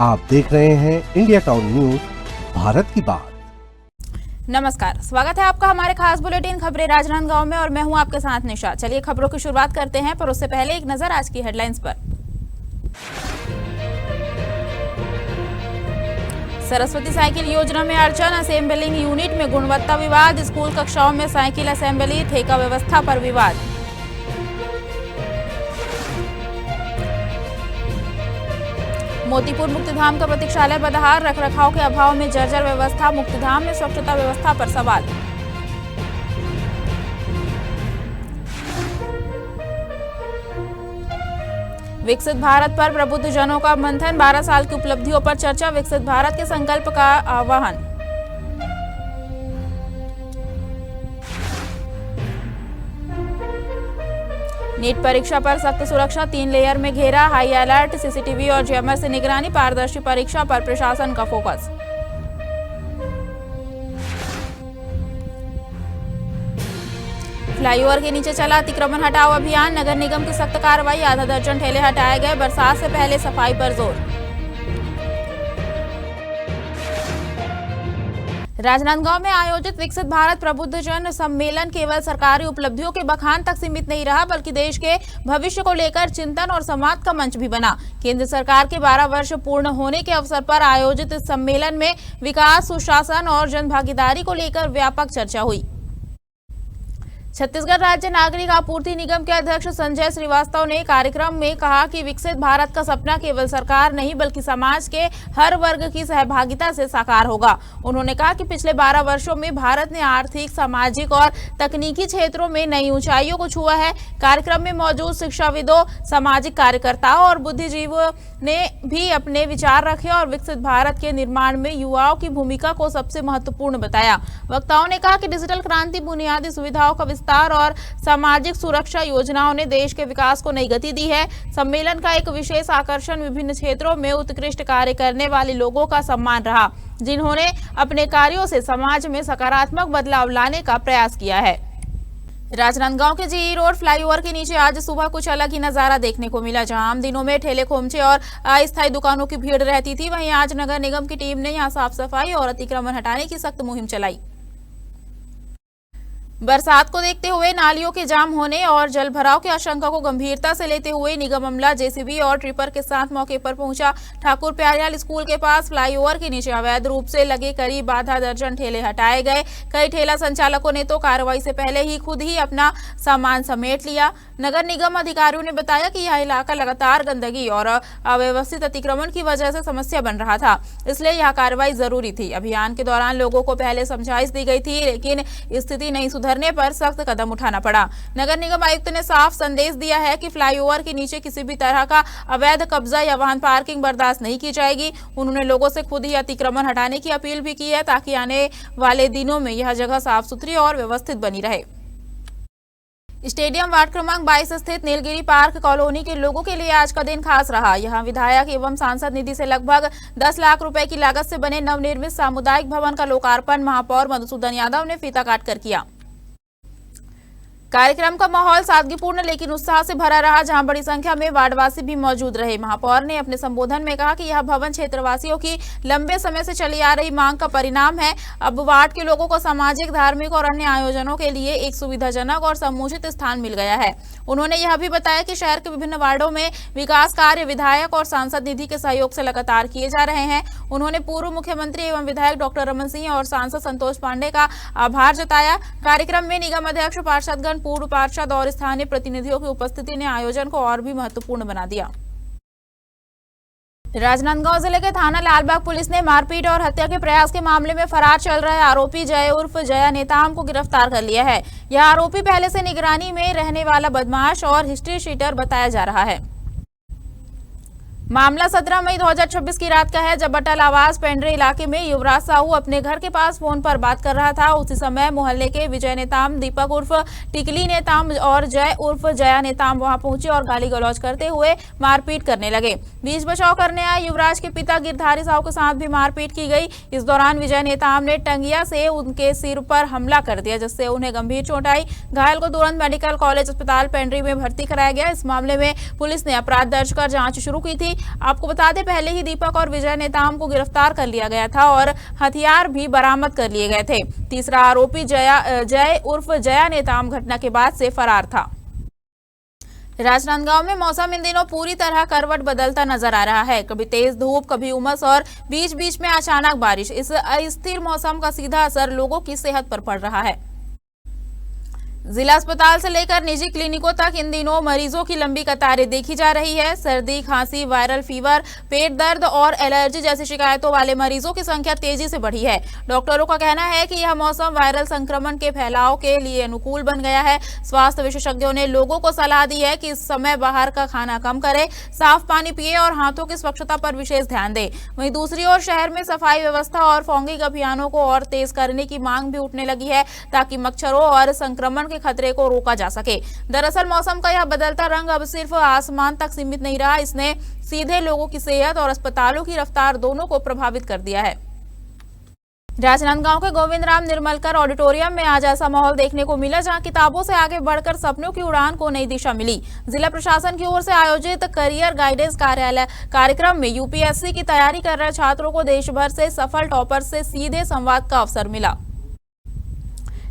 आप देख रहे हैं इंडिया टाउन न्यूज, भारत की बात। नमस्कार, स्वागत है आपका हमारे खास बुलेटिन खबरें राजनांदगांव में और मैं हूं आपके साथ निशा। चलिए खबरों की शुरुआत करते हैं, पर उससे पहले एक नजर आज की हेडलाइंस पर। सरस्वती साइकिल योजना में अड़चन, असेंबलिंग यूनिट में गुणवत्ता विवाद, स्कूल कक्षाओं में साइकिल असेंबली, ठेका व्यवस्था पर विवाद। मोतीपुर मुक्तिधाम का प्रतीक्षालय बदहाल, रखरखाव के अभाव में जर्जर व्यवस्था, मुक्तिधाम में स्वच्छता व्यवस्था पर सवाल। विकसित भारत पर प्रबुद्ध जनों का मंथन, 12 साल की उपलब्धियों पर चर्चा, विकसित भारत के संकल्प का आह्वान। नीट परीक्षा पर सख्त सुरक्षा, 3 लेयर में घेरा, हाई अलर्ट, सीसीटीवी और जैमर से निगरानी, पारदर्शी परीक्षा पर प्रशासन का फोकस। फ्लाईओवर के नीचे चला अतिक्रमण हटाओ अभियान, नगर निगम की सख्त कार्रवाई, आधा दर्जन ठेले हटाए गए, बरसात से पहले सफाई पर जोर। राजनांदगांव में आयोजित विकसित भारत प्रबुद्ध जन सम्मेलन केवल सरकारी उपलब्धियों के बखान तक सीमित नहीं रहा, बल्कि देश के भविष्य को लेकर चिंतन और संवाद का मंच भी बना। केंद्र सरकार के 12 वर्ष पूर्ण होने के अवसर पर आयोजित इस सम्मेलन में विकास, सुशासन और जनभागीदारी को लेकर व्यापक चर्चा हुई। छत्तीसगढ़ राज्य नागरिक आपूर्ति निगम के अध्यक्ष संजय श्रीवास्तव ने कार्यक्रम में कहा कि विकसित भारत का सपना केवल सरकार नहीं बल्कि समाज के हर वर्ग की सहभागिता से साकार होगा। उन्होंने कहा कि पिछले 12 वर्षों में भारत ने आर्थिक, सामाजिक और तकनीकी क्षेत्रों में नई ऊंचाइयों को छुआ है। कार्यक्रम में मौजूद शिक्षाविदों, सामाजिक कार्यकर्ताओं और बुद्धिजीवियों ने भी अपने विचार रखे और विकसित भारत के निर्माण में युवाओं की भूमिका को सबसे महत्वपूर्ण बताया। वक्ताओं ने कहा कि डिजिटल क्रांति, बुनियादी सुविधाओं का विस्तार और सामाजिक सुरक्षा योजनाओं ने देश के विकास को नई गति दी है। सम्मेलन का एक विशेष आकर्षण विभिन्न क्षेत्रों में उत्कृष्ट कार्य करने वाले लोगों का सम्मान रहा, जिन्होंने अपने कार्यों से समाज में सकारात्मक बदलाव लाने का प्रयास किया है। राजनांदगांव के जीई रोड फ्लाईओवर के नीचे आज सुबह कुछ अलग ही नजारा देखने को मिला। जहां आम दिनों में ठेले खोमचे और अस्थायी दुकानों की भीड़ रहती थी, वहीं आज नगर निगम की टीम ने यहां साफ सफाई और अतिक्रमण हटाने की सख्त मुहिम चलाई। बरसात को देखते हुए नालियों के जाम होने और जल भराव की आशंका को गंभीरता से लेते हुए निगम अमला जेसीबी और ट्रिपर के साथ मौके पर पहुंचा। ठाकुर प्यारेलाल स्कूल के पास फ्लाईओवर के नीचे अवैध रूप से लगे करीब आधा दर्जन ठेले हटाए गए। कई ठेला संचालकों ने तो कार्रवाई से पहले ही खुद ही अपना सामान समेट लिया। नगर निगम अधिकारियों ने बताया कि यह इलाका लगातार गंदगी और अव्यवस्थित अतिक्रमण की वजह से समस्या बन रहा था, इसलिए यह कार्रवाई जरूरी थी। अभियान के दौरान लोगों को पहले समझाइश दी गई थी, लेकिन स्थिति नहीं सुधरने पर सख्त कदम उठाना पड़ा। नगर निगम आयुक्त ने साफ संदेश दिया है कि फ्लाईओवर के नीचे किसी भी तरह का अवैध कब्जा या वाहन पार्किंग बर्दाश्त नहीं की जाएगी। उन्होंने लोगों से खुद ही अतिक्रमण हटाने की अपील भी की है, ताकि आने वाले दिनों में यह जगह साफ सुथरी और व्यवस्थित बनी रहे। स्टेडियम वार्ड क्रमांक 22 स्थित नीलगिरी पार्क कॉलोनी के लोगों के लिए आज का दिन खास रहा। यहां विधायक एवं सांसद निधि से लगभग 10 लाख रुपए की लागत से बने नवनिर्मित सामुदायिक भवन का लोकार्पण महापौर मधुसूदन यादव ने फीता काटकर किया। कार्यक्रम का माहौल सादगीपूर्ण लेकिन उत्साह से भरा रहा, जहां बड़ी संख्या में वार्डवासी भी मौजूद रहे। महापौर ने अपने संबोधन में कहा कि यह भवन क्षेत्रवासियों की लंबे समय से चली आ रही मांग का परिणाम है। अब वार्ड के लोगों को सामाजिक, धार्मिक और अन्य आयोजनों के लिए एक सुविधाजनक और समुचित स्थान मिल गया है। उन्होंने यह भी बताया कि शहर के विभिन्न वार्डों में विकास कार्य विधायक और सांसद निधि के सहयोग से लगातार किए जा रहे हैं। उन्होंने पूर्व मुख्यमंत्री एवं विधायक डॉक्टर रमन सिंह और सांसद संतोष पांडे का आभार जताया। कार्यक्रम में निगम अध्यक्ष, पार्षदगण, पूर्व पार्षद और स्थानीय प्रतिनिधियों की उपस्थिति ने आयोजन को और भी महत्वपूर्ण बना दिया। राजनांदगांव जिले के थाना लालबाग पुलिस ने मारपीट और हत्या के प्रयास के मामले में फरार चल रहे आरोपी जय उर्फ जया नेताम को गिरफ्तार कर लिया है। यह आरोपी पहले से निगरानी में रहने वाला बदमाश और हिस्ट्री शीटर बताया जा रहा है। मामला 17 मई 2026 की रात का है, जब बटल आवास पेंड्रे इलाके में युवराज साहू अपने घर के पास फोन पर बात कर रहा था। उसी समय मोहल्ले के विजय नेताम, दीपक उर्फ टिकली नेताम और जय उर्फ जया नेताम वहां पहुंचे और गाली गलौज करते हुए मारपीट करने लगे। बीच बचाव करने आए युवराज के पिता गिरधारी साहू के साथ भी मारपीट की गई। इस दौरान विजय नेताम ने टंगिया से उनके सिर पर हमला कर दिया, जिससे उन्हें गंभीर चोट आई। घायल को तुरंत मेडिकल कॉलेज अस्पताल पेंड्री में भर्ती कराया गया। इस मामले में पुलिस ने अपराध दर्ज कर जांच शुरू की थी। आपको बता दें, पहले ही दीपक और विजय नेताम को गिरफ्तार कर लिया गया था और हथियार भी बरामद कर लिए गए थे। तीसरा आरोपी जय उर्फ जया नेताम घटना के बाद से फरार था। राजनांदगांव में मौसम इन दिनों पूरी तरह करवट बदलता नजर आ रहा है। कभी तेज धूप, कभी उमस और बीच बीच में अचानक बारिश। इस अस्थिर मौसम का सीधा असर लोगों की सेहत पर पड़ रहा है। जिला अस्पताल से लेकर निजी क्लिनिकों तक इन दिनों मरीजों की लंबी कतारें देखी जा रही है। सर्दी, खांसी, वायरल फीवर, पेट दर्द और एलर्जी जैसी शिकायतों वाले मरीजों की संख्या तेजी से बढ़ी है। डॉक्टरों का कहना है कि यह मौसम वायरल संक्रमण के फैलाव के लिए अनुकूल बन गया है। स्वास्थ्य विशेषज्ञों ने लोगों को सलाह दी है कि इस समय बाहर का खाना कम करें, साफ पानी पिए और हाथों की स्वच्छता पर विशेष ध्यान दें। वहीं दूसरी ओर शहर में सफाई व्यवस्था और फॉगिंग अभियानों को और तेज करने की मांग भी उठने लगी है, ताकि मच्छरों और संक्रमण खतरे को रोका जा सके। दरअसल मौसम का यह बदलता रंग अब सिर्फ आसमान तक सीमित नहीं रहा, इसने सीधे लोगों की सेहत और अस्पतालों की रफ्तार दोनों को प्रभावित कर दिया है। राजनांदगांव के गोविंद राम निर्मलकर ऑडिटोरियम में आज ऐसा माहौल देखने को मिला, जहां किताबों से आगे बढ़कर सपनों की उड़ान को नई दिशा मिली। जिला प्रशासन की ओर से आयोजित करियर गाइडेंस कार्यक्रम में यूपीएससी की तैयारी कर रहे छात्रों को देश भर से सफल टॉपर से सीधे संवाद का अवसर मिला।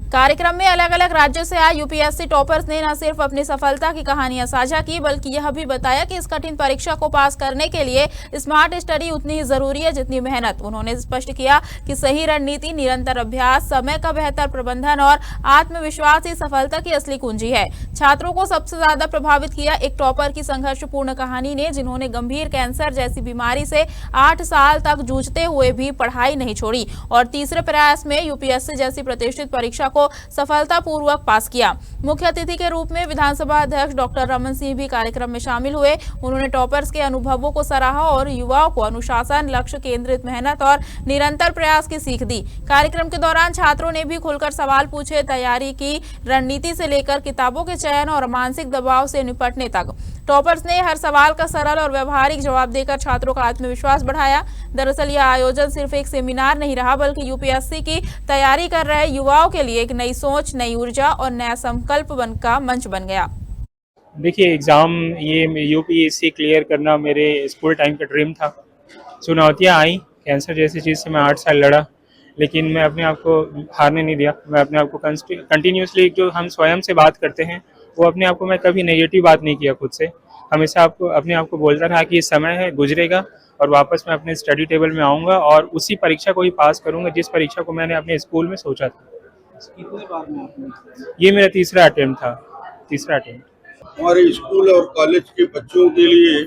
कार्यक्रम में अलग अलग राज्यों से आए यूपीएससी टॉपर्स ने न सिर्फ अपनी सफलता की कहानियां साझा की, बल्कि यह भी बताया कि इस कठिन परीक्षा को पास करने के लिए स्मार्ट स्टडी उतनी ही जरूरी है जितनी मेहनत। उन्होंने स्पष्ट किया कि सही रणनीति, निरंतर अभ्यास, समय का बेहतर प्रबंधन और आत्मविश्वास ही सफलता की असली कुंजी है। छात्रों को सबसे ज्यादा प्रभावित किया एक टॉपर की संघर्षपूर्ण कहानी ने, जिन्होंने गंभीर कैंसर जैसी बीमारी से 8 साल तक जूझते हुए भी पढ़ाई नहीं छोड़ी और तीसरे प्रयास में यूपीएससी जैसी प्रतिष्ठित परीक्षा को सफलतापूर्वक पास किया। मुख्य अतिथि के रूप में विधानसभा अध्यक्ष डॉक्टर रमन सिंह भी कार्यक्रम में शामिल हुए। उन्होंने टॉपर्स के अनुभवों को सराहा और युवाओं को अनुशासन, लक्ष्य केंद्रित मेहनत और निरंतर प्रयास की सीख दी। कार्यक्रम के दौरान छात्रों ने भी खुलकर सवाल पूछे, तैयारी की रणनीति से लेकर किताबों के चयन और मानसिक दबाव से निपटने तक। टॉपर्स ने हर सवाल का सरल और व्यवहारिक जवाब देकर छात्रों का आत्मविश्वास बढ़ाया। दरअसल यह आयोजन सिर्फ एक सेमिनार नहीं रहा, बल्कि यूपीएससी की तैयारी कर रहे युवाओं के लिए एक नई सोच, नई ऊर्जा और नया संकल्प का मंच बन गया। देखिए, एग्ज़ाम ये यूपीएससी क्लियर करना मेरे स्कूल टाइम का ड्रीम था। चुनौतियाँ आई, कैंसर जैसी चीज़ से मैं 8 साल लड़ा, लेकिन मैं अपने आप को हारने नहीं दिया। मैं अपने आप को कंटिन्यूसली, जो हम स्वयं से बात करते हैं, वो अपने आप को मैं कभी नेगेटिव बात नहीं किया खुद से। हमेशा अपने आप को बोलता रहा कि ये समय है, गुजरेगा और वापस मैं अपने स्टडी टेबल में आऊँगा और उसी परीक्षा को ही पास करूँगा जिस परीक्षा को मैंने अपने स्कूल में सोचा था। कितनी बार में आपने? ये मेरा तीसरा अटेम्प्ट था। हमारे स्कूल और कॉलेज के बच्चों के लिए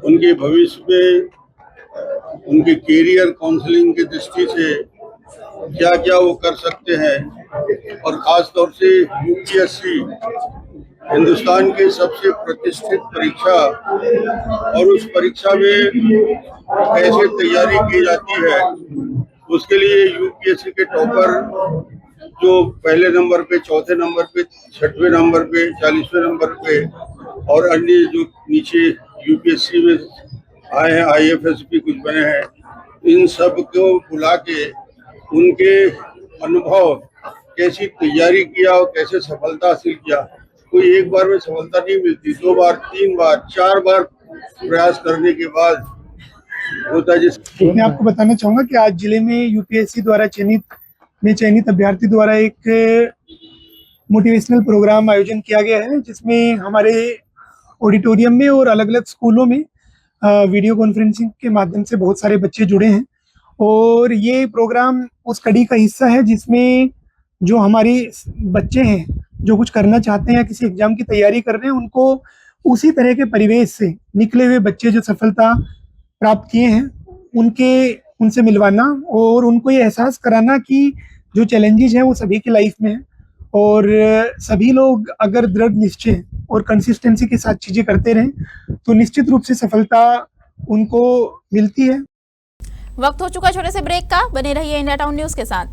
उनके भविष्य में उनके कैरियर काउंसलिंग की दृष्टि से क्या क्या वो कर सकते हैं, और खास तौर से यूपीएससी हिंदुस्तान की सबसे प्रतिष्ठित परीक्षा, और उस परीक्षा में कैसे तैयारी की जाती है, उसके लिए यूपीएससी के टॉपर जो पहले नंबर पे, चौथे नंबर पे, 6वें नंबर पे, 40वें नंबर पे और अन्य जो नीचे यूपीएससी में आए हैं, आईएफएस भी कुछ बने हैं, इन सब को बुला के उनके अनुभव, कैसी तैयारी किया और कैसे सफलता हासिल किया। कोई एक बार में सफलता नहीं मिलती, 2 बार, 3 बार, 4 बार प्रयास करने के बाद होता है। मैं आपको बताना चाहूंगा कि आज जिले में यूपीएससी द्वारा चयनित अभ्यर्थी द्वारा एक मोटिवेशनल प्रोग्राम आयोजन किया गया है, जिसमें हमारे ऑडिटोरियम में और अलग अलग स्कूलों में वीडियो कॉन्फ्रेंसिंग के माध्यम से बहुत सारे बच्चे जुड़े हैं। और ये प्रोग्राम उस कड़ी का हिस्सा है जिसमें जो हमारे बच्चे हैं, जो कुछ करना चाहते हैं या किसी एग्जाम की तैयारी कर रहे हैं, उनको उसी तरह के परिवेश से निकले हुए बच्चे जो सफलता प्राप्त किए हैं उनसे मिलवाना और उनको ये एहसास कराना कि जो चैलेंजेस हैं वो सभी की लाइफ में है, और सभी लोग अगर दृढ़ निश्चय और कंसिस्टेंसी के साथ चीजें करते रहें तो निश्चित रूप से सफलता उनको मिलती है। वक्त हो चुका छोटे से ब्रेक का, बने रहिए इंडिया टाउन न्यूज के साथ।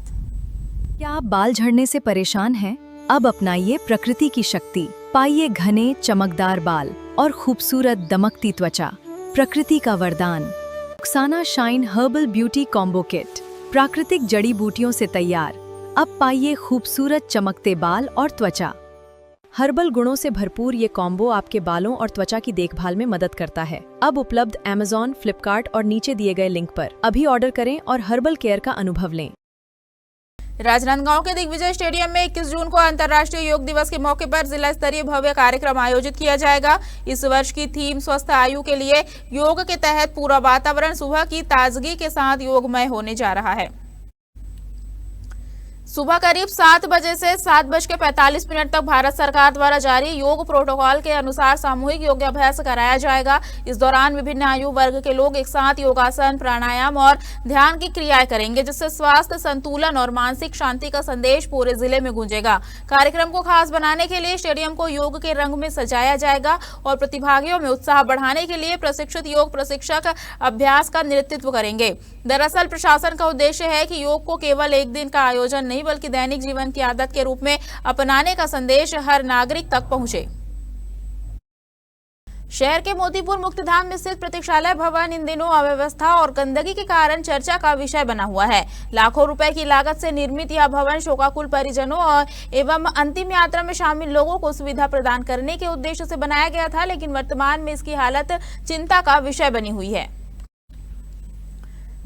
क्या आप बाल झड़ने से परेशान हैं? अब अपनाइए प्रकृति की शक्ति, पाइए घने चमकदार बाल और खूबसूरत दमकती त्वचा। प्रकृति का वरदान Rukhsana shine herbal beauty combo kit, प्राकृतिक जड़ी बूटियों से तैयार। अब पाइए खूबसूरत चमकते बाल और त्वचा। हर्बल गुणों से भरपूर ये कॉम्बो आपके बालों और त्वचा की देखभाल में मदद करता है। अब उपलब्ध Amazon, फ्लिपकार्ट और नीचे दिए गए लिंक पर अभी ऑर्डर करें और हर्बल केयर का अनुभव लें। राजनांदगांव के दिग्विजय स्टेडियम में 21 जून को अंतर्राष्ट्रीय योग दिवस के मौके पर जिला स्तरीय भव्य कार्यक्रम आयोजित किया जाएगा। इस वर्ष की थीम स्वस्थ आयु के लिए योग के तहत पूरा वातावरण सुबह की ताजगी के साथ योगमय होने जा रहा है। सुबह करीब 7 बजे से 7:45 तक भारत सरकार द्वारा जारी योग प्रोटोकॉल के अनुसार सामूहिक योगाभ्यास कराया जाएगा। इस दौरान विभिन्न आयु वर्ग के लोग एक साथ योगासन, प्राणायाम और ध्यान की क्रियाएं करेंगे, जिससे स्वास्थ्य, संतुलन और मानसिक शांति का संदेश पूरे जिले में गूंजेगा। कार्यक्रम को खास बनाने के लिए स्टेडियम को योग के रंग में सजाया जाएगा और प्रतिभागियों में उत्साह बढ़ाने के लिए प्रशिक्षित योग प्रशिक्षक अभ्यास का नेतृत्व करेंगे। दरअसल प्रशासन का उद्देश्य है कि योग को केवल एक दिन का आयोजन नहीं बल्कि दैनिक जीवन की आदत के रूप में अपनाने का संदेश हर नागरिक तक पहुंचे। शहर के मोतीपुर मुक्तिधाम में स्थित प्रतीक्षालय भवन इन दिनों अव्यवस्था और गंदगी के कारण चर्चा का विषय बना हुआ है। लाखों रुपए की लागत से निर्मित यह भवन शोकाकुल परिजनों और एवं अंतिम यात्रा में शामिल लोगों को सुविधा प्रदान करने के उद्देश्य से बनाया गया था, लेकिन वर्तमान में इसकी हालत चिंता का विषय बनी हुई है।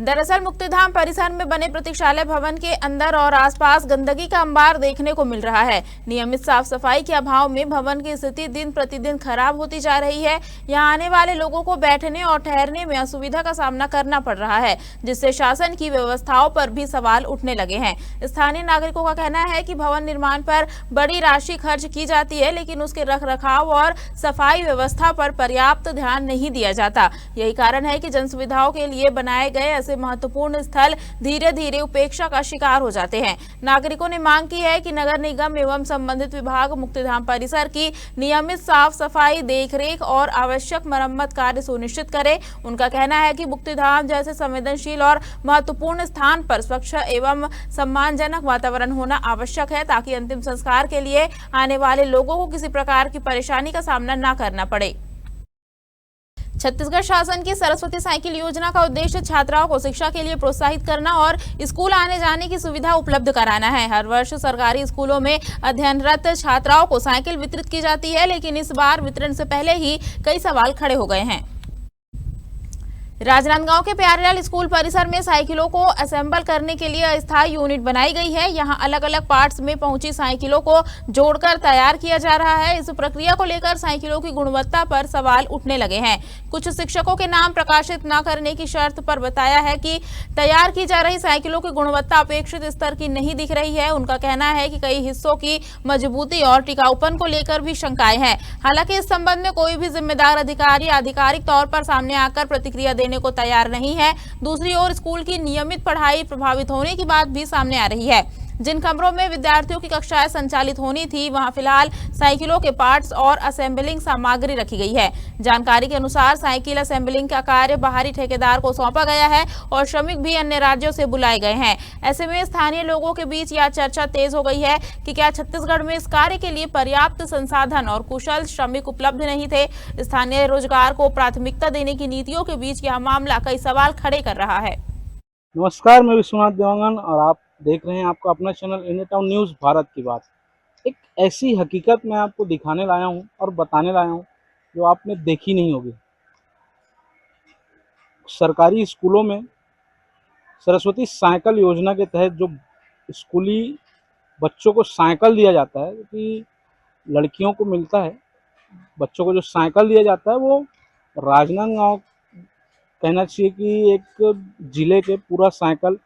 दरअसल मुक्तिधाम परिसर में बने प्रतीक्षालय भवन के अंदर और आसपास गंदगी का अंबार देखने को मिल रहा है। नियमित साफ सफाई के अभाव में भवन की स्थिति दिन प्रतिदिन खराब होती जा रही है। यहां आने वाले लोगों को बैठने और ठहरने में असुविधा का सामना करना पड़ रहा है, जिससे शासन की व्यवस्थाओं पर भी सवाल उठने लगे हैं। स्थानीय नागरिकों का कहना है कि भवन निर्माण पर बड़ी राशि खर्च की जाती है, लेकिन उसके रखरखाव और सफाई व्यवस्था पर पर्याप्त ध्यान नहीं दिया जाता। यही कारण है कि जन सुविधाओं के लिए बनाए गए महत्वपूर्ण स्थल धीरे धीरे उपेक्षा का शिकार हो जाते हैं। नागरिकों ने मांग की है कि नगर निगम एवं संबंधित विभाग मुक्तिधाम परिसर की नियमित साफ सफाई, देखरेख और आवश्यक मरम्मत कार्य सुनिश्चित करे। उनका कहना है कि मुक्तिधाम जैसे संवेदनशील और महत्वपूर्ण स्थान पर स्वच्छ एवं सम्मानजनक वातावरण होना आवश्यक है, ताकि अंतिम संस्कार के लिए आने वाले लोगों को किसी प्रकार की परेशानी का सामना न करना पड़े। छत्तीसगढ़ शासन की सरस्वती साइकिल योजना का उद्देश्य छात्राओं को शिक्षा के लिए प्रोत्साहित करना और स्कूल आने जाने की सुविधा उपलब्ध कराना है। हर वर्ष सरकारी स्कूलों में अध्ययनरत छात्राओं को साइकिल वितरित की जाती है, लेकिन इस बार वितरण से पहले ही कई सवाल खड़े हो गए हैं। राजनांदगांव के प्यारेलाल स्कूल परिसर में साइकिलों को असेंबल करने के लिए अस्थायी यूनिट बनाई गई है। यहां अलग अलग पार्ट्स में पहुंची साइकिलों को जोड़कर तैयार किया जा रहा है। इस प्रक्रिया को लेकर साइकिलों की गुणवत्ता पर सवाल उठने लगे हैं। कुछ शिक्षकों के नाम प्रकाशित न करने की शर्त पर बताया है कि तैयार की जा रही साइकिलों की गुणवत्ता अपेक्षित स्तर की नहीं दिख रही है। उनका कहना है कि कई हिस्सों की मजबूती और टिकाऊपन को लेकर भी शंकाएं हैं। हालांकि इस संबंध में कोई भी जिम्मेदार अधिकारी आधिकारिक तौर पर सामने आकर प्रतिक्रिया देने को तैयार नहीं है। दूसरी ओर स्कूल की नियमित पढ़ाई प्रभावित होने की बात भी सामने आ रही है। जिन कमरों में विद्यार्थियों की कक्षाएं संचालित होनी थी, वहां फिलहाल साइकिलों के पार्ट्स और असेंबलिंग सामग्री रखी गई है। जानकारी के अनुसार साइकिल असेंबलिंग का कार्य बाहरी ठेकेदार को सौंपा गया है और श्रमिक भी अन्य राज्यों से बुलाए गए हैं। ऐसे में स्थानीय लोगों के बीच यह चर्चा तेज हो गई है कि क्या छत्तीसगढ़ में इस कार्य के लिए पर्याप्त संसाधन और कुशल श्रमिक उपलब्ध नहीं थे। स्थानीय रोजगार को प्राथमिकता देने की नीतियों के बीच यह मामला कई सवाल खड़े कर रहा है। नमस्कार, मैं विश्वनाथ देवांगन और आप देख रहे हैं आपका अपना channel India town news Bharat की बात। एक ऐसी हकीकत मैं आपको दिखाने लाया हूं और बताने लाया हूं जो आपने देखी नहीं होगी। सरकारी स्कूलों में सरस्वती साइकिल योजना के तहत जो स्कूली बच्चों को साइकिल दिया जाता है, कि लड़कियों को मिलता है, बच्चों को जो साइकिल दिया जाता है वो राजनांदगांव कहना चाहिए कि एक ज़िले के पूरा साइकिल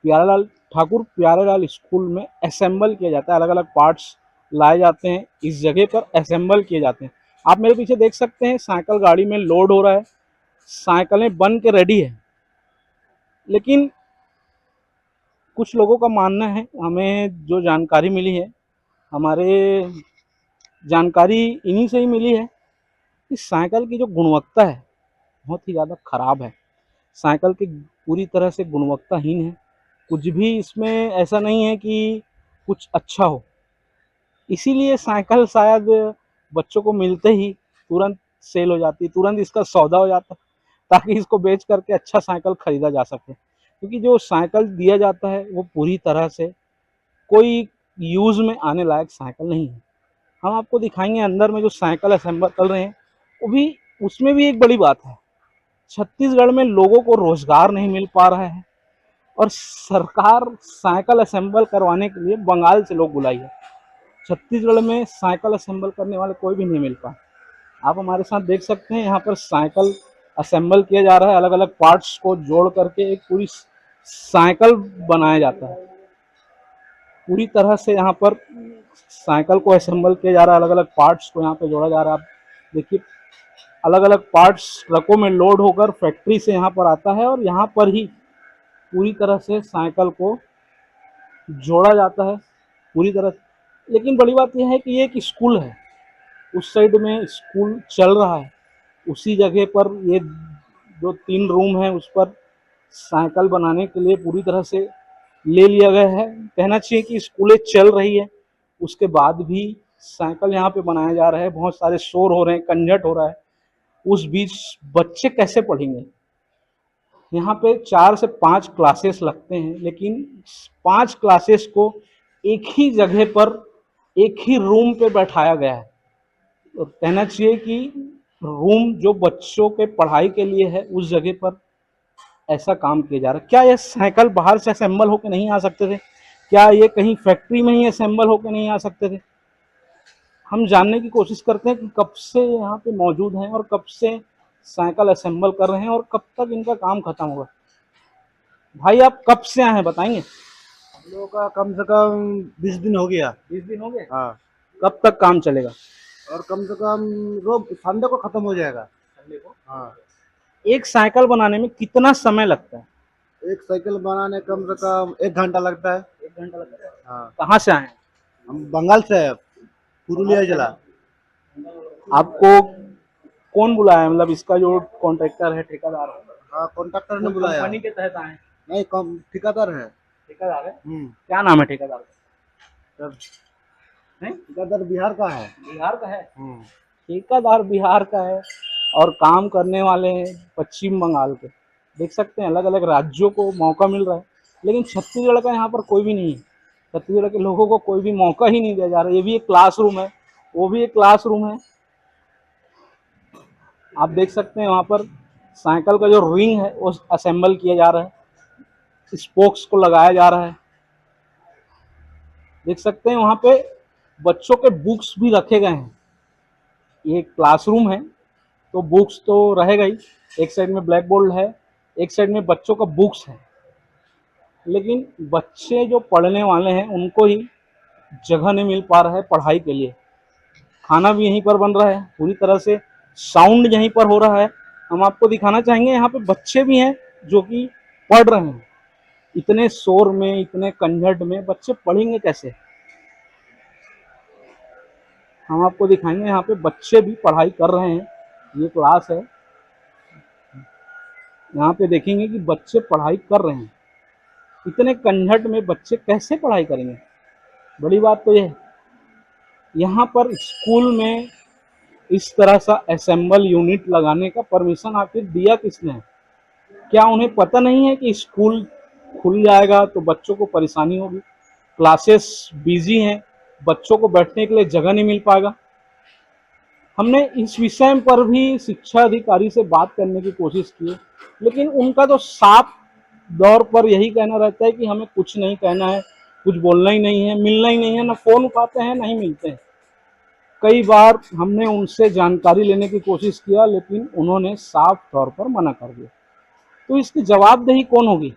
प्यारेलाल ठाकुर प्यारेलाल स्कूल में असेंबल किया जाता है। अलग अलग पार्ट्स लाए जाते हैं, इस जगह पर असेंबल किए जाते हैं। आप मेरे पीछे देख सकते हैं साइकिल गाड़ी में लोड हो रहा है, साइकिलें बन के रेडी है। लेकिन कुछ लोगों का मानना है, हमें जो जानकारी मिली है, हमारे जानकारी इन्हीं से ही मिली है कि साइकिल की जो गुणवत्ता है बहुत ही ज़्यादा ख़राब है। साइकिल की पूरी तरह से गुणवत्ताहीन है। कुछ भी इसमें ऐसा नहीं है कि कुछ अच्छा हो। इसीलिए साइकिल शायद बच्चों को मिलते ही तुरंत सेल हो जाती, तुरंत इसका सौदा हो जाता, ताकि इसको बेच करके अच्छा साइकिल ख़रीदा जा सके। क्योंकि जो साइकिल दिया जाता है वो पूरी तरह से कोई यूज़ में आने लायक साइकिल नहीं है। हम आपको दिखाएंगे अंदर में जो साइकिल असेंबल कर रहे हैं, वो भी उसमें भी एक बड़ी बात है, छत्तीसगढ़ में लोगों को रोजगार नहीं मिल पा रहा है और सरकार साइकिल असेंबल करवाने के लिए बंगाल से लोग बुलाई है। छत्तीसगढ़ में साइकिल असेंबल करने वाले कोई भी नहीं मिल पाए। आप हमारे साथ देख सकते हैं, यहाँ पर साइकिल असेंबल किया जा रहा है, अलग अलग पार्ट्स को जोड़ करके एक पूरी साइकिल बनाया जाता है। पूरी तरह से यहाँ पर साइकिल को असेंबल किया जा रहा है, अलग अलग पार्ट्स को यहाँ पे जोड़ा जा रहा है। आप देखिए, अलग अलग पार्ट्स ट्रकों में लोड होकर फैक्ट्री से यहाँ पर आता है और यहाँ पर ही पूरी तरह से साइकिल को जोड़ा जाता है पूरी तरह। लेकिन बड़ी बात यह है कि ये एक स्कूल है, उस साइड में स्कूल चल रहा है, उसी जगह पर ये जो 3 रूम है उस पर साइकिल बनाने के लिए पूरी तरह से ले लिया गया है। कहना चाहिए कि स्कूलें चल रही है, उसके बाद भी साइकिल यहाँ पे बनाया जा रहा है। बहुत सारे शोर हो रहे हैं, कंजट हो रहा है, उस बीच बच्चे कैसे पढ़ेंगे। यहाँ पे 4 से 5 क्लासेस लगते हैं, लेकिन 5 क्लासेस को एक ही जगह पर एक ही रूम पे बैठाया गया है। तो कहना चाहिए कि रूम जो बच्चों के पढ़ाई के लिए है उस जगह पर ऐसा काम किया जा रहा है। क्या ये साइकिल बाहर से असेंबल होकर नहीं आ सकते थे? क्या ये कहीं फैक्ट्री में ही असेंबल होकर नहीं आ सकते थे? हम जानने की कोशिश करते हैं कि कब से यहाँ पे मौजूद हैं और कब से साइकिल असेंबल कर रहे हैं और कब तक इनका काम खत्म होगा। भाई, आप कब से आए हैं बताएंगे? हम लोगों का कम से कम 20 दिन हो गया। 20 दिन हो गए। हाँ, कब तक काम चलेगा? और कम से कम रोज संडे को खत्म हो जाएगा। संडे को। हाँ, एक साइकिल बनाने में कितना समय लगता है? एक साइकिल बनाने कम से कम 1 घंटा लगता है। 1 घंटा लगता है। हाँ, कहाँ से आए हैं? हम बंगाल से है, पुरुलिया जिला। आपको कौन बुलाया, मतलब इसका जो कॉन्ट्रैक्टर है, ठेकेदार है? हाँ, कॉन्ट्रैक्टर ने बुलाया। कंपनी के तहत आए हैं? नहीं, कम ठेकेदार है। ठेकेदार है। क्या नाम है ठेकेदार का? नहीं, ठेकेदार बिहार का है। बिहार का है। ठेकेदार बिहार का है और काम करने वाले हैं पश्चिम बंगाल के। देख सकते हैं, अलग अलग राज्यों को मौका मिल रहा है, लेकिन छत्तीसगढ़ का यहाँ पर कोई भी नहीं है। छत्तीसगढ़ के लोगों को कोई भी मौका ही नहीं दिया जा रहा। ये भी एक क्लासरूम है, वो भी एक क्लासरूम है। आप देख सकते हैं, वहाँ पर साइकिल का जो रिंग है वो असेंबल किया जा रहा है, स्पोक्स को लगाया जा रहा है। देख सकते हैं, वहाँ पे बच्चों के बुक्स भी रखे गए हैं। ये क्लासरूम है तो बुक्स तो रहेगा ही। एक साइड में ब्लैक बोर्ड है, एक साइड में बच्चों का बुक्स है, लेकिन बच्चे जो पढ़ने वाले हैं उनको ही जगह नहीं मिल पा रहा है पढ़ाई के लिए। खाना भी यहीं पर बन रहा है, पूरी तरह से साउंड यहीं पर हो रहा है। हम आपको दिखाना चाहेंगे, यहाँ पे बच्चे भी हैं जो कि पढ़ रहे हैं। इतने शोर में, इतने कंजट में बच्चे पढ़ेंगे कैसे? हम आपको दिखाएंगे, यहाँ पे बच्चे भी पढ़ाई कर रहे हैं। ये क्लास है, यहाँ पे देखेंगे कि बच्चे पढ़ाई कर रहे हैं। इतने कंजट में बच्चे कैसे पढ़ाई करेंगे? बड़ी बात तो ये है, यहाँ पर स्कूल में इस तरह सा असेंबल यूनिट लगाने का परमिशन आखिर दिया किसने है? क्या उन्हें पता नहीं है कि स्कूल खुल जाएगा तो बच्चों को परेशानी होगी, क्लासेस बिजी हैं, बच्चों को बैठने के लिए जगह नहीं मिल पाएगा? हमने इस विषय पर भी शिक्षा अधिकारी से बात करने की कोशिश की, लेकिन उनका तो साफ दौर पर यही कहना रहता है कि हमें कुछ नहीं कहना है, कुछ बोलना ही नहीं है, मिलना ही नहीं है। ना फ़ोन उठाते हैं, नहीं मिलते हैं। कई बार हमने उनसे जानकारी लेने की कोशिश किया, लेकिन उन्होंने साफ तौर पर मना कर दिया। तो इसकी जवाबदेही कौन होगी?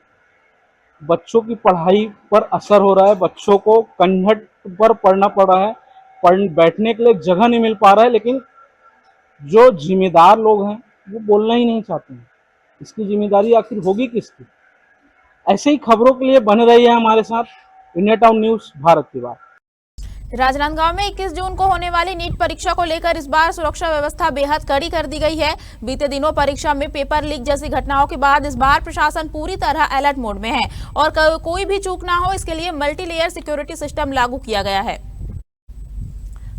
बच्चों की पढ़ाई पर असर हो रहा है, बच्चों को कंजट पर पढ़ना पड़ रहा है, बैठने के लिए जगह नहीं मिल पा रहा है, लेकिन जो जिम्मेदार लोग हैं वो बोलना ही नहीं चाहते हैं। इसकी जिम्मेदारी आखिर होगी किसकी? ऐसे ही खबरों के लिए बने रहिए हमारे साथ। इंडिया टाउन न्यूज़, भारत की बात। राजनांदगांव में 21 जून को होने वाली नीट परीक्षा को लेकर इस बार सुरक्षा व्यवस्था बेहद कड़ी कर दी गई है। बीते दिनों परीक्षा में पेपर लीक जैसी घटनाओं के बाद इस बार प्रशासन पूरी तरह अलर्ट मोड में है और कोई भी चूक ना हो इसके लिए मल्टी लेयर सिक्योरिटी सिस्टम लागू किया गया है।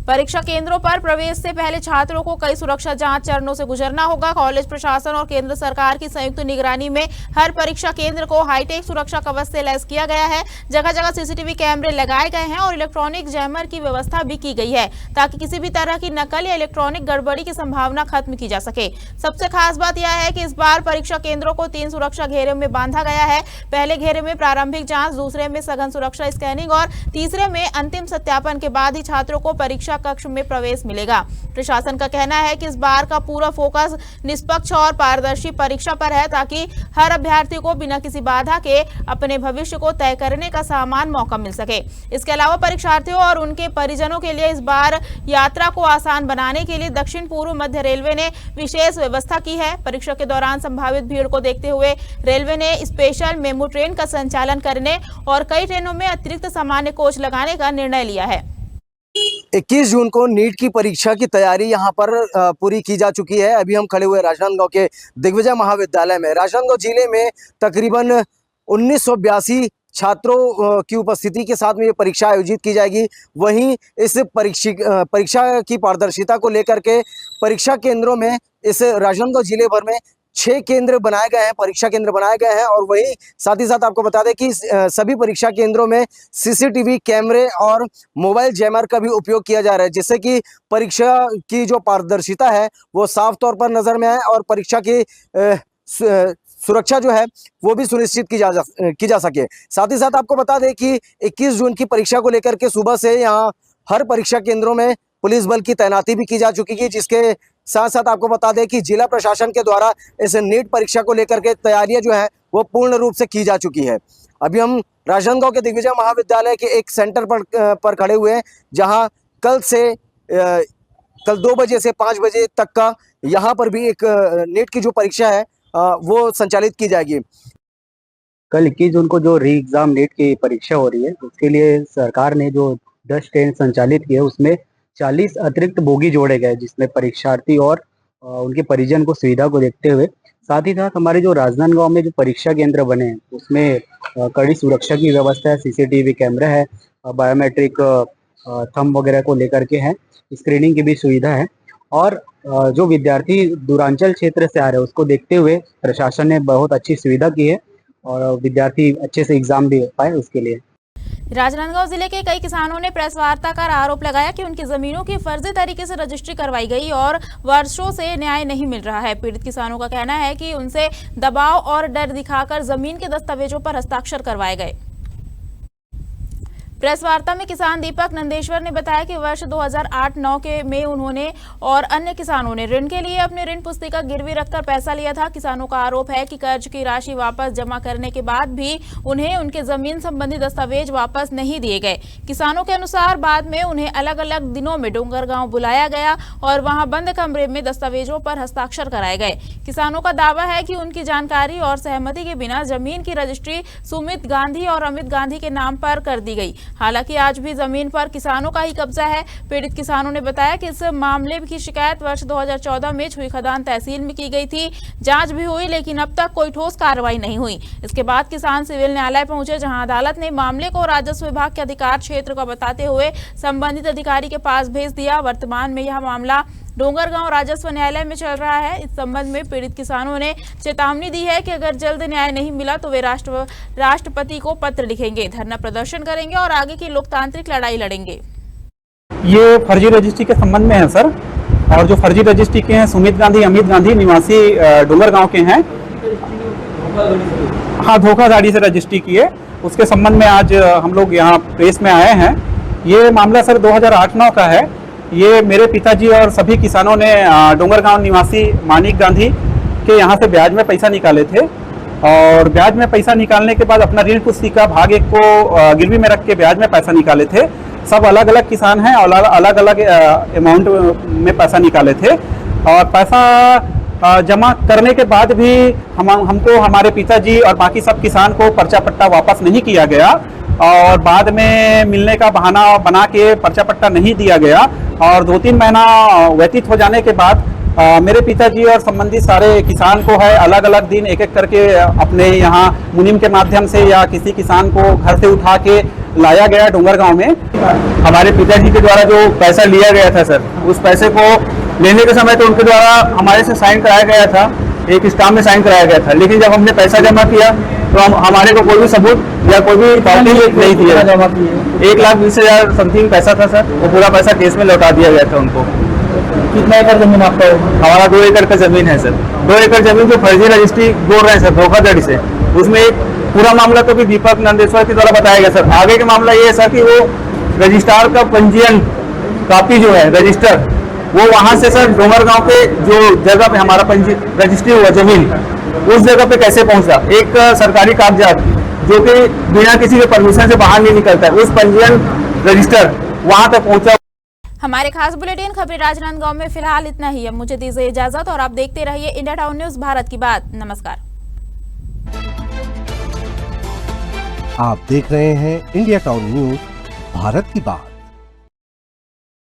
परीक्षा केंद्रों पर प्रवेश से पहले छात्रों को कई सुरक्षा जांच चरणों से गुजरना होगा। कॉलेज प्रशासन और केंद्र सरकार की संयुक्त निगरानी में हर परीक्षा केंद्र को हाईटेक सुरक्षा कवच से लैस किया गया है। जगह जगह सीसीटीवी कैमरे लगाए गए हैं और इलेक्ट्रॉनिक जैमर की व्यवस्था भी की गई है ताकि किसी भी तरह की नकल या इलेक्ट्रॉनिक गड़बड़ी की संभावना खत्म की जा सके। सबसे खास बात यह है कि इस बार परीक्षा केंद्रों को 3 सुरक्षा घेरे में बांधा गया है। पहले घेरे में प्रारंभिक जांच, दूसरे में सघन सुरक्षा स्कैनिंग और तीसरे में अंतिम सत्यापन के बाद ही छात्रों को परीक्षा कक्ष में प्रवेश मिलेगा। प्रशासन का कहना है कि इस बार का पूरा फोकस निष्पक्ष और पारदर्शी परीक्षा पर है ताकि हर अभ्यर्थी को बिना किसी बाधा के अपने भविष्य को तय करने का समान मौका मिल सके। इसके अलावा परीक्षार्थियों और उनके परिजनों के लिए इस बार यात्रा को आसान बनाने के लिए दक्षिण पूर्व मध्य रेलवे ने विशेष व्यवस्था की है। परीक्षा के दौरान संभावित भीड़ को देखते हुए रेलवे ने स्पेशल मेमू ट्रेन का संचालन करने और कई ट्रेनों में अतिरिक्त सामान्य कोच लगाने का निर्णय लिया है। 21 जून को नीट की परीक्षा की तैयारी यहां पर पूरी की जा चुकी है। अभी हम खड़े हुए राजनांदगांव के दिग्विजय महाविद्यालय में। राजनांदगांव जिले में तकरीबन 1982 छात्रों की उपस्थिति के साथ में ये परीक्षा आयोजित की जाएगी। वहीं इस परीक्षा की पारदर्शिता को लेकर के परीक्षा केंद्रों में इस राजनांदगांव जिले भर में 6 केंद्र बनाए गए हैं, परीक्षा केंद्र बनाए गए हैं। और वही साथ ही साथ आपको बता दें कि सभी परीक्षा केंद्रों में सीसीटीवी कैमरे और मोबाइल जैमर का भी उपयोग किया जा रहा है, जिससे कि परीक्षा की जो पारदर्शिता है वो साफ तौर पर नजर में आए और परीक्षा की सुरक्षा जो है वो भी सुनिश्चित की जा सके। साथ ही साथ आपको बता दें कि 21 जून की परीक्षा को लेकर के सुबह से यहाँ हर परीक्षा केंद्रों में पुलिस बल की तैनाती भी की जा चुकी है, जिसके साथ साथ आपको बता दें कि जिला प्रशासन के द्वारा इस नीट परीक्षा को लेकर के तैयारियां जो है वो पूर्ण रूप से की जा चुकी है। अभी हम राजनांदगांव के दिग्विजय महाविद्यालय के एक सेंटर पर खड़े हुए हैं, जहां कल 2 बजे से 5 बजे तक का यहाँ पर भी एक नीट की जो परीक्षा है वो संचालित की जाएगी। कल 21 जून को जो री एग्जाम नीट की परीक्षा हो रही है, उसके लिए सरकार ने जो 10 ट्रेन संचालित किए उसमें 40 अतिरिक्त बोगी जोड़े गए, जिसमें परीक्षार्थी और उनके परिजन को सुविधा को देखते हुए साथ ही साथ हमारे जो राजनांदगांव में जो परीक्षा केंद्र बने हैं उसमें कड़ी सुरक्षा की व्यवस्था है, सीसीटीवी कैमरा है, बायोमेट्रिक थंब वगैरह को लेकर के है, स्क्रीनिंग की भी सुविधा है। और जो विद्यार्थी दूरांचल क्षेत्र से आ रहे हैं उसको देखते हुए प्रशासन ने बहुत अच्छी सुविधा की है और विद्यार्थी अच्छे से एग्जाम दे पाए उसके लिए। राजनांदगांव जिले के कई किसानों ने प्रेस वार्ता कर आरोप लगाया कि उनकी जमीनों की फर्जी तरीके से रजिस्ट्री करवाई गई और वर्षों से न्याय नहीं मिल रहा है। पीड़ित किसानों का कहना है कि उनसे दबाव और डर दिखाकर जमीन के दस्तावेजों पर हस्ताक्षर करवाए गए। प्रेस वार्ता में किसान दीपक नंदेश्वर ने बताया कि वर्ष 2008-9 में उन्होंने और अन्य किसानों ने ऋण के लिए अपनी ऋण पुस्तिका गिरवी रखकर पैसा लिया था। किसानों का आरोप है कि कर्ज की राशि वापस जमा करने के बाद भी उन्हें उनके जमीन संबंधी दस्तावेज वापस नहीं दिए गए। किसानों के अनुसार बाद में उन्हें अलग अलग दिनों में डोंगरगांव बुलाया गया और वहां बंद कमरे में दस्तावेजों पर हस्ताक्षर कराए गए। किसानों का दावा है कि उनकी जानकारी और सहमति के बिना जमीन की रजिस्ट्री सुमित गांधी और अमित गांधी के नाम पर कर दी गई। हालांकि आज भी जमीन पर किसानों का ही कब्जा है। पीड़ित किसानों ने बताया कि इस मामले की शिकायत वर्ष 2014 में छुई खदान तहसील में की गई थी। जांच भी हुई लेकिन अब तक कोई ठोस कार्रवाई नहीं हुई। इसके बाद किसान सिविल न्यायालय पहुंचे, जहां अदालत ने मामले को राजस्व विभाग के अधिकार क्षेत्र का बताते हुए संबंधित अधिकारी के पास भेज दिया। वर्तमान में यह मामला डोंगरगांव राजस्व न्यायालय में चल रहा है। इस संबंध में पीड़ित किसानों ने चेतावनी दी है कि अगर जल्द न्याय नहीं मिला तो वे राष्ट्रपति को पत्र लिखेंगे, धरना प्रदर्शन करेंगे और आगे की लोकतांत्रिक लड़ाई लड़ेंगे। ये फर्जी रजिस्ट्री के संबंध में है सर, और जो फर्जी रजिस्ट्री के हैं सुमित गांधी अमित गांधी निवासी डोंगरगांव के हैं। हाँ, धोखाधड़ी से रजिस्ट्री की है, उसके संबंध में आज हम लोग यहाँ प्रेस में आए हैं। ये मामला सर 2008-9 का है। ये मेरे पिताजी और सभी किसानों ने डोंगरगांव निवासी मानिक गांधी के यहाँ से ब्याज में पैसा निकाले थे और ब्याज में पैसा निकालने के बाद अपना ऋण पुस्तिका भाग एक को गिरवी में रख के ब्याज में पैसा निकाले थे। सब अलग अलग किसान हैं और अलग अलग अमाउंट में पैसा निकाले थे और पैसा जमा करने के बाद भी हमको हमारे पिताजी और बाकी सब किसान को पर्चा पट्टा वापस नहीं किया गया और बाद में मिलने का बहाना बना के पर्चा पट्टा नहीं दिया गया और 2-3 महीना व्यतीत हो जाने के बाद मेरे पिताजी और संबंधित सारे किसान को है अलग अलग दिन एक एक करके अपने यहाँ मुनीम के माध्यम से या किसी किसान को घर से उठा के लाया गया डोंगर गांव में। हमारे पिताजी के द्वारा जो पैसा लिया गया था सर, उस पैसे को लेने के समय तो उनके द्वारा हमारे से साइन कराया गया था, एक स्टाम्प में साइन कराया गया था, लेकिन जब हमने पैसा जमा किया तो हमारे को कोई भी सबूत या कोई भी कॉपी नहीं दिया। 1,20,000 समथिंग पैसा था सर, वो पूरा पैसा केस में लौटा दिया गया था उनको। कितना एकड़ जमीन आपका? हमारा 2 एकड़ का जमीन है सर। 2 एकड़ जमीन जो फर्जी रजिस्ट्री बोल रहे हैं सर, धोखाधड़ी से, उसमें एक पूरा मामला तो भी दीपक नंदेश्वर के द्वारा बताया गया सर। आगे का मामला ये है सर कि वो रजिस्ट्रार का पंजीयन कॉपी जो है रजिस्टर, वो वहां से सर डोंगर गांव के जो जगह पे हमारा रजिस्ट्री हुआ जमीन, उस जगह पे कैसे पहुंचा। एक सरकारी कागजात जो कि बिना किसी के परमिशन से बाहर नहीं निकलता है, उस पंजीयन रजिस्टर वहां तक पहुंचा। हमारे खास बुलेटिन खबरें राजनांदगांव में फिलहाल इतना ही। अब मुझे दीजिए इजाजत और आप देखते रहिए इंडिया टाउन न्यूज, भारत की बात। नमस्कार। आप देख रहे हैं इंडिया टाउन न्यूज, भारत की बात।